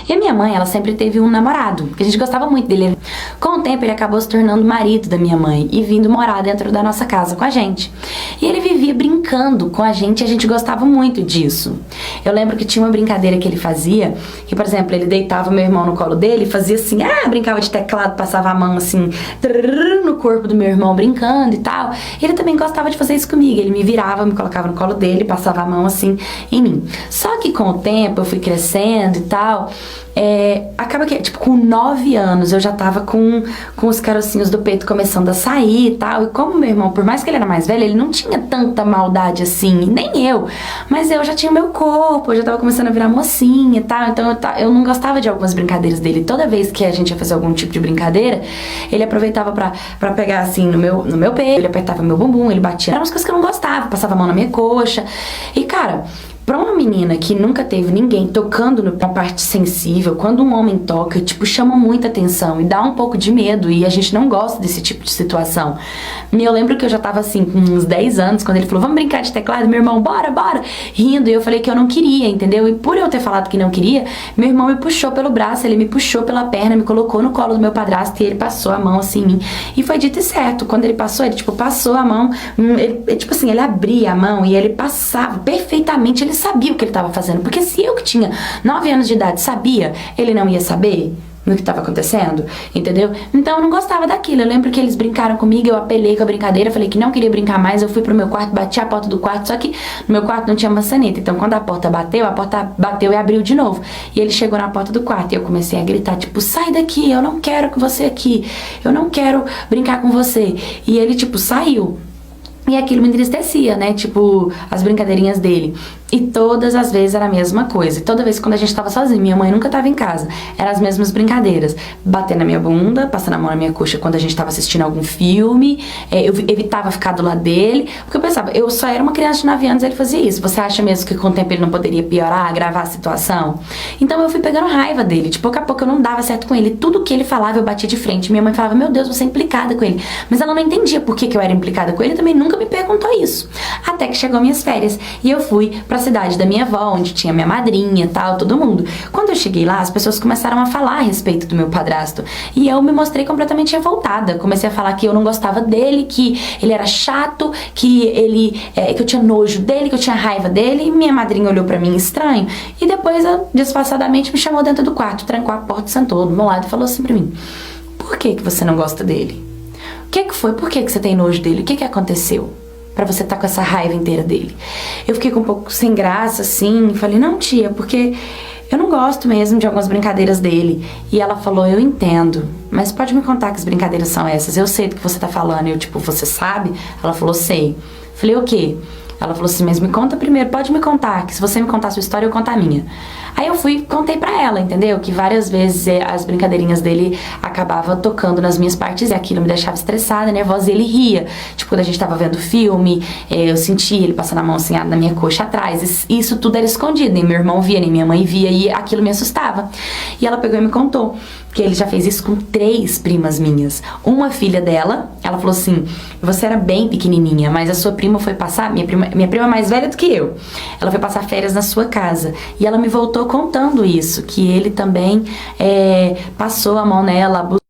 E a minha mãe, ela sempre teve um namorado, que a gente gostava muito dele. Com o tempo, ele acabou se tornando marido da minha mãe e vindo morar dentro da nossa casa com a gente. E ele vivia brincando com a gente gostava muito disso. Eu lembro que tinha uma brincadeira que ele fazia, que, por exemplo, ele deitava meu irmão no colo dele e fazia assim, brincava de teclado, passava a mão assim, no corpo do meu irmão brincando e tal. Ele também gostava de fazer isso comigo. Ele me virava, me colocava no colo dele, passava a mão assim em mim. Só que com o tempo eu fui crescendo e tal, acaba que, tipo, com 9 anos eu já tava com os carocinhos do peito começando a sair e tal. E como meu irmão, por mais que ele era mais velho, ele não tinha tanta maldade assim, nem eu. Mas eu já tinha meu corpo, eu já tava começando a virar mocinha e tal. Então eu não gostava de algumas brincadeiras dele. Toda vez que a gente ia fazer algum tipo de brincadeira, ele aproveitava pra pegar assim no meu peito, ele apertava meu bumbum, ele batia. Eram umas coisas que eu não gostava, passava a mão na minha coxa. E cara, pra uma menina que nunca teve ninguém tocando na parte sensível, quando um homem toca, tipo, chama muita atenção e dá um pouco de medo, e a gente não gosta desse tipo de situação. E eu lembro que eu já tava assim, com uns 10 anos, quando ele falou, vamos brincar de teclado, meu irmão, bora, rindo, e eu falei que eu não queria, entendeu? E por eu ter falado que não queria, meu irmão me puxou pelo braço, ele me puxou pela perna, me colocou no colo do meu padrasto, e ele passou a mão assim em mim, e foi dito e certo. Quando ele passou, ele tipo, passou a mão, tipo assim, ele abria a mão, e ele passava perfeitamente, ele sabia o que ele estava fazendo, porque se eu que tinha 9 anos de idade sabia, ele não ia saber no que estava acontecendo, entendeu? Então eu não gostava daquilo. Eu lembro que eles brincaram comigo, eu apelei com a brincadeira, falei que não queria brincar mais, eu fui pro meu quarto, bati a porta do quarto, só que no meu quarto não tinha maçaneta, então quando a porta bateu e abriu de novo, e ele chegou na porta do quarto e eu comecei a gritar, tipo, sai daqui, eu não quero que você aqui, eu não quero brincar com você, e ele tipo, saiu. E aquilo me entristecia, né? Tipo, as brincadeirinhas dele. E todas as vezes era a mesma coisa. E toda vez quando a gente tava sozinho, minha mãe nunca tava em casa, eram as mesmas brincadeiras. Bater na minha bunda, passar a mão na minha coxa quando a gente tava assistindo algum filme. Eu evitava ficar do lado dele, porque eu pensava, eu só era uma criança de 9 anos e ele fazia isso. Você acha mesmo que com o tempo ele não poderia piorar, agravar a situação? Então eu fui pegando raiva dele. De pouco a pouco eu não dava certo com ele. Tudo que ele falava eu batia de frente. Minha mãe falava, meu Deus, você é implicada com ele. Mas ela não entendia por que eu era implicada com ele, também nunca me perguntou isso. Até que chegou minhas férias e eu fui pra cidade da minha avó, onde tinha minha madrinha e tal, todo mundo. Quando eu cheguei lá, as pessoas começaram a falar a respeito do meu padrasto. E eu me mostrei completamente revoltada. Comecei a falar que eu não gostava dele, que ele era chato, que que eu tinha nojo dele, que eu tinha raiva dele. E minha madrinha olhou pra mim estranho. E depois, disfarçadamente, me chamou dentro do quarto, trancou a porta, sentou do meu lado e falou assim pra mim, por que você não gosta dele? O que foi? Por que você tem nojo dele? O que aconteceu pra você estar com essa raiva inteira dele? Eu fiquei com um pouco sem graça, assim, falei, não, tia, porque eu não gosto mesmo de algumas brincadeiras dele. E ela falou, eu entendo, mas pode me contar que as brincadeiras são essas? Eu sei do que você tá falando. Eu, tipo, você sabe? Ela falou, sei. Falei, o quê? Ela falou assim, mas me conta primeiro, pode me contar, que se você me contar a sua história, eu contar a minha. Aí eu fui e contei pra ela, entendeu? Que várias vezes as brincadeirinhas dele acabavam tocando nas minhas partes e aquilo me deixava estressada, nervosa, e ele ria. Tipo, quando a gente tava vendo filme, eu sentia ele passando a mão assim na minha coxa atrás. Isso tudo era escondido, nem meu irmão via, nem minha mãe via, e aquilo me assustava. E ela pegou e me contou que ele já fez isso com 3 primas minhas. Uma filha dela, ela falou assim, você era bem pequenininha, mas a sua prima foi passar, minha prima é mais velha do que eu, ela foi passar férias na sua casa, e ela me voltou contando isso, que ele também passou a mão nela, abusou.